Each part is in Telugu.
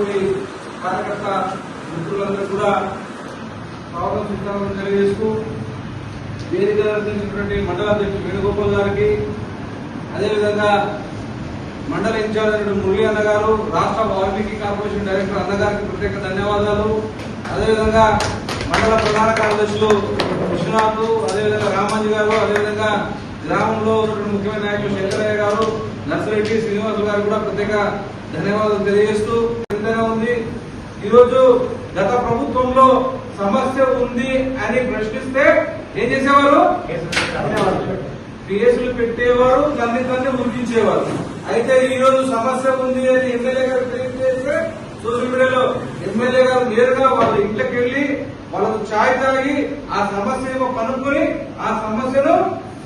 తోటి కార్యకర్త మిత్రులందరూ కూడా స్వాగతం చిత్రాలను తెలియజేస్తూ వేదిక నిర్వహించినటువంటి మండల అధ్యక్షుడు వేణుగోపాల్ గారికి, అదేవిధంగా మండల ఇన్ఛార్జ్ మురళీ అన్న గారు, రాష్ట్ర వాల్మీకి కార్పొరేషన్ డైరెక్టర్ అన్నగారికి ప్రత్యేక ధన్యవాదాలు. అదేవిధంగా మండల ప్రధాన కార్యదర్శులు విశ్వనాథ్, అదేవిధంగా రామాజీ గారు, అదేవిధంగా గ్రామంలో ఉన్నటువంటి ముఖ్యమైన నాయకులు శంకరయ్య గారు, నర్సిరెడ్డి శ్రీనివాసు గారు కూడా ప్రత్యేక ధన్యవాదాలు తెలియజేస్తూ ఉంది. ఈరోజు గత ప్రభుత్వంలో సమస్య ఉంది అని ప్రశ్నిస్తే ఏం చేసేవారు? కేసులు పెట్టేవారు, తన్ని ముగించేవారు. అయితే ఈ రోజు సమస్య ఉంది అని ఎమ్మెల్యే గారు తెలియజేస్తే సోషల్ మీడియాలో ఎమ్మెల్యే గారు నేరుగా వాళ్ళ ఇంట్లోకి వెళ్లి వాళ్ళకు ఛాయ్ తాగి ఆ సమస్య ఏమో కనుక్కొని ఆ సమస్యను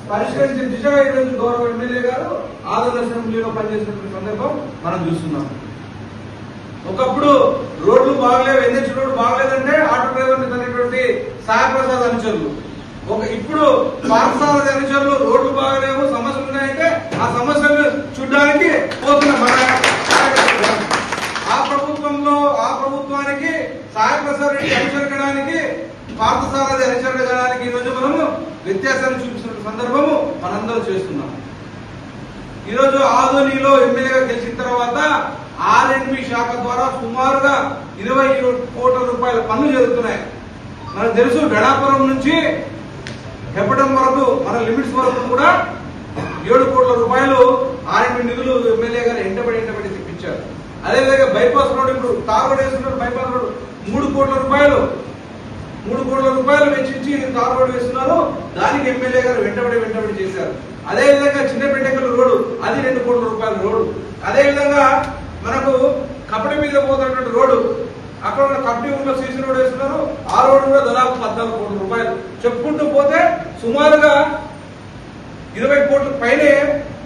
పరిష్కరించే దిశగా ఈరోజు గౌరవ ఎమ్మెల్యే గారు ఆదరణ అసెంబ్లీలో పనిచేసినటువంటి సందర్భం మనం చూస్తున్నాం. ఒకప్పుడు రోడ్లు బాగలేవు, ఎన్హెచ్ రోడ్డు బాగలేదంటే ఆటో డ్రైవర్ని తనేటువంటి సాయప్రసాద్ అనుచరులు, ఇప్పుడు పాఠశాల అనుచరులు రోడ్లు బాగలేవు సమస్యలు ఉన్నాయంటే ఆ సమస్యలు చూడడానికి పోతున్నాం. ఆ ప్రభుత్వానికి సాయప్రసాద్ రెడ్డి అనుసరించడానికి పార్థసారథి అనుసరించడానికి ఈ రోజు మనము వ్యత్యాసాన్ని చూపిస్తున్న సందర్భము మనందరూ చేస్తున్నాం. ఈరోజు ఆదోనిలో ఎమ్మెల్యేగా గెలిచిన తర్వాత ఆర్ఎండ్బి శాఖ ద్వారా సుమారుగా 20 కోట్ల రూపాయల పనులు జరుగుతున్నాయి. మనకు తెలుసు గడాపురం నుంచి హెప్పడం వరకు మన లిమిట్స్ వరకు కూడా 7 కోట్ల రూపాయలు ఆర్ఎండ్బి నిధులు ఎమ్మెల్యే గారు ఎంటబడి తెప్పించారు. అదేవిధంగా బైపాస్ రోడ్, ఇప్పుడు తార్ రోడ్ వేస్తున్నారు, బైపాస్ రోడ్ 3 కోట్ల రూపాయలు వెచ్చించి తార్ రోడ్ వేస్తున్నారు. దానికి ఎమ్మెల్యే గారు వెంటబడి చేశారు. అదేవిధంగా చిన్నపెట్టెకల రోడ్డు, అది 2 కోట్ల రూపాయల రోడ్డు. అదేవిధంగా మనకు కపటి మీద పోతున్నటువంటి రోడ్డు, అక్కడ ఉన్న కపటి ఊళ్ళో సీసీ రోడ్ వేస్తున్నారు. ఆ రోడ్డు కూడా దాదాపు 14 కోట్ల రూపాయలు. చెప్పుకుంటూ పోతే సుమారుగా 20 కోట్ల పైనే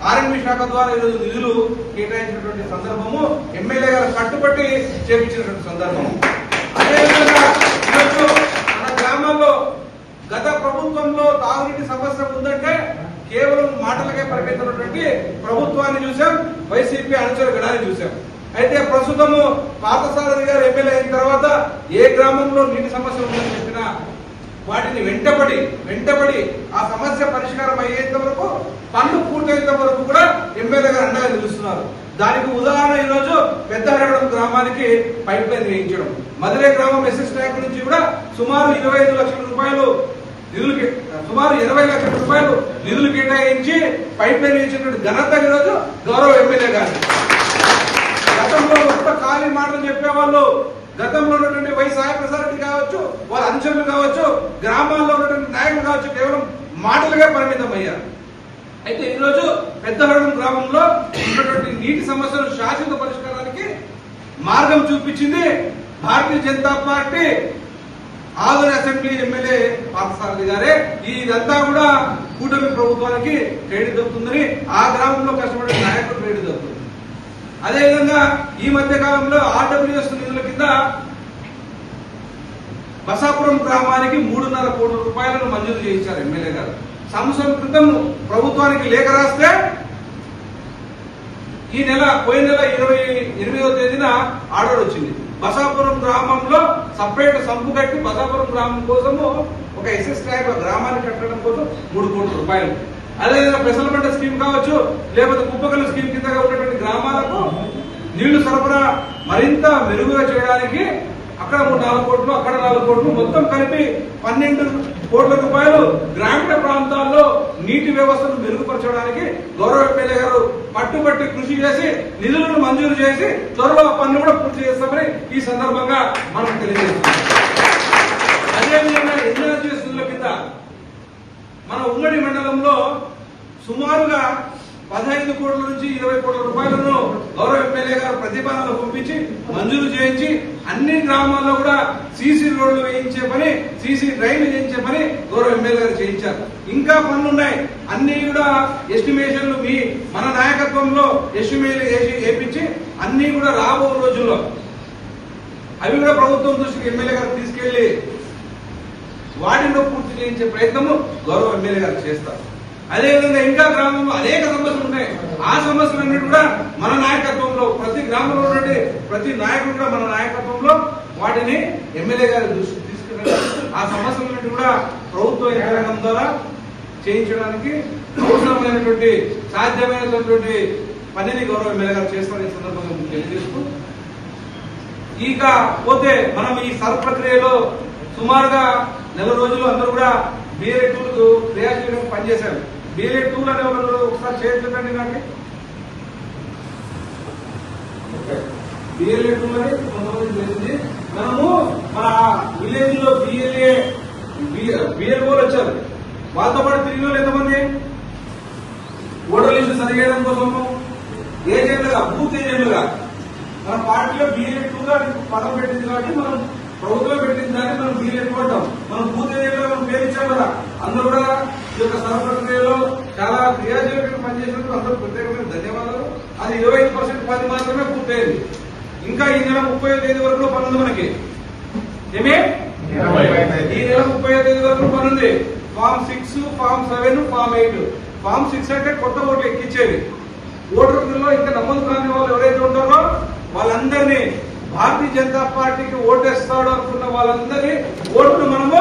ఆర్ఎండ్బి శాఖ ద్వారా ఈరోజు నిధులు కేటాయించినటువంటి సందర్భము, ఎమ్మెల్యే గారు కట్టుబట్టి చేపించినటువంటి సందర్భము. అదేవిధంగా ఈరోజు మన గ్రామాల్లో గత ప్రభుత్వంలో తాగునీటి సమస్య ఉందంటే కేవలం మాటలకే పరిమితమైనటువంటి ప్రభుత్వాన్ని చూసాం, వైసీపీ అనుచర గణాన్ని చూసాం. అయితే ప్రస్తుతము పార్థసారథి గారు ఎమ్మెల్యే అయిన తర్వాత ఏ గ్రామంలో నీటి సమస్య ఉందని చెప్పినా వాటిని వెంటబడి ఆ సమస్య పరిష్కారం అయ్యేంత వరకు, పనులు పూర్తయ్యేంత వరకు కూడా ఎమ్మెల్యే గారు అండగా నిలుస్తున్నారు. దానికి ఉదాహరణ ఈరోజు పెద్ద హరవడం గ్రామానికి పైప్ లైన్ వేయించడం, మదిరే గ్రామం ఎస్ఎస్ ట్యాంక్ నుంచి కూడా సుమారు 25 లక్షల రూపాయలు సుమారు 20 లక్షల రూపాయలు నిధులు కేటాయించి పైప్ లైన్ వేయించినటువంటి ఘనత ఈరోజు గౌరవ ఎమ్మెల్యే గారు. గతంలో ఒక్క ఖాళీ మాటలు చెప్పేవాళ్ళు, గతంలో ఉన్నటువంటి వై సాయప్రసాద్ రెడ్డి కావచ్చు, వాళ్ళ అనుచరులు కావచ్చు, గ్రామాల్లో ఉన్నటువంటి నాయకులు కావచ్చు, కేవలం మాటలుగా పరిమితం అయ్యారు. అయితే ఈరోజు పెద్దహరడం గ్రామంలో ఉన్నటువంటి నీటి సమస్యలు శాశ్వత పరిష్కారానికి మార్గం చూపించింది భారతీయ జనతా పార్టీ ఆదరణ అసెంబ్లీ ఎమ్మెల్యే పార్థసారథి గారే. ఇదంతా కూడా కూటమి ప్రభుత్వానికి క్రెడిట్ దొరుకుతుందని, ఆ గ్రామంలో కష్టపడే నాయకులు క్రెడిట్ దొరుకుతుంది. అదేవిధంగా ఈ మధ్య కాలంలో ఆర్డబ్ల్యూఎస్ నిధుల కింద బసాపురం గ్రామానికి 3.5 కోట్ల రూపాయలను మంజూరు చేయించారు ఎమ్మెల్యే గారు. సంవత్సరం క్రితం ప్రభుత్వానికి లేఖ రాస్తే పోయిన నెల 28వ తేదీన ఆర్డర్ వచ్చింది. బసాపురం గ్రామంలో సపరేట్ సంపు కట్టి బసాపురం గ్రామం కోసము ఒక ఎస్ఎస్ ట్యాంక్ గ్రామాన్ని కట్టడం కోసం 3 కోట్ల రూపాయలు. అదేవిధంగా పెసలబండ స్కీమ్ కావచ్చు, లేకపోతే కుప్పకల్లు స్కీమ్ కిందగా ఉన్నటువంటి గ్రామాలకు నీళ్లు సరఫరా మరింత మెరుగుగా చేయడానికి అక్కడ 4 కోట్లు, అక్కడ 4 కోట్లు, మొత్తం కలిపి 12 కోట్ల రూపాయలు గ్రామీణ ప్రాంతాల్లో నీటి వ్యవస్థను మెరుగుపరచడానికి గౌరవ ఎమ్మెల్యే గారు పట్టుబట్టి కృషి చేసి నిధులను మంజూరు చేసి త్వరలో పనులు కూడా పూర్తి చేస్తామని ఈ సందర్భంగా మనం తెలియజేస్తున్నాం. అదేవిధంగా ఎన్ఆర్జీఎస్ నిధుల కింద మన ఉమ్మడి మండలంలో సుమారుగా 15 కోట్ల నుంచి 20 కోట్ల రూపాయలను గౌరవ ఎమ్మెల్యే గారు ప్రతిపాదనలు పంపించి మంజూరు చేయించి అన్ని గ్రామాల్లో కూడా సీసీ రోడ్లు వేయించే పని, సీసీ డ్రైన్లు వేయించే పని గౌరవ ఎమ్మెల్యే గారు చేయించారు. ఇంకా పనులు ఉన్నాయి, అన్ని కూడా ఎస్టిమేషన్లు మన నాయకత్వంలో ఎస్టిమేట్లు వేయించి అన్ని కూడా రాబో రోజుల్లో అవి కూడా ప్రభుత్వం దృష్టికి ఎమ్మెల్యే గారు తీసుకెళ్లి వాటిలో పూర్తి చేయించే ప్రయత్నము గౌరవ ఎమ్మెల్యే గారు చేస్తారు. అదేవిధంగా ఇంకా గ్రామంలో అనేక సమస్యలు ఉన్నాయి. ఆ సమస్యలన్నీ కూడా మన నాయకత్వంలో ప్రతి గ్రామంలో ఉన్నటువంటి ప్రతి నాయకుడు కూడా మన నాయకత్వంలో వాటిని ఎమ్మెల్యే గారి దృష్టికి తీసుకెళ్ళి ఆ సమస్యలన్నింటి కూడా ప్రభుత్వ యంత్రాంగం ద్వారా చేయించడానికి అవసరమైనటువంటి సాధ్యమైనటువంటి పనిని గౌరవ ఎమ్మెల్యే గారు చేస్తారనే సందర్భంగా తెలియజేస్తూ, ఇక పోతే మనం ఈ సర్ ప్రక్రియలో సుమారుగా నెల రోజులు అందరూ కూడా BLA 2 క్రియాశీలంగా పనిచేశారు. BLA 2 అనే వాళ్ళు ఒకసారి చేర్చండి కానీ BLA 2 అని కొంతమంది తెలిసింది. మనము మన విలేజ్ లో BLO వచ్చారు. వాళ్ళతో పాటు తిరిగిన వాళ్ళు ఎంతమంది ఓటర్ లిస్టు సరిచేయడం కోసము ఏజెంట్లుగా బూత్ ఏజెంట్లుగా మన పార్టీలో BLA 2 గా పదం పెట్టింది కాబట్టి మనం ప్రభుత్వం పెట్టింది దాన్ని మనం BLA 2 అంటాం. మనం బూత్ ఏజెంట్లుగా మనం పేరు ఇచ్చాం కదా. అందరూ కూడా ఈ యొక్క సర్ ప్రక్రియలో చాలా క్రియాశీలంగా పనిచేసినందుకు అందరూ ప్రత్యేకమైన ధన్యవాదాలు. అది 25% పని మాత్రమే పూర్తయింది. ఇంకా ఈ నెల 30వ తేదీ వరకు పని ఉంది మనకి. ఏమే ఈ నెల 30వ తేదీ వరకు పని ఉంది. Form 6, form 7, form 8. ఫామ్ 6 అంటే కొత్త ఓట్లు ఎక్కించేది. ఓటర్లలో ఇంకా నమోదు కాని వాళ్ళు ఎవరైతే ఉంటారో వాళ్ళందరినీ భారతీయ జనతా పార్టీకి ఓటేస్తాడు అనుకున్న వాళ్ళందరినీ ఓట్లు మనము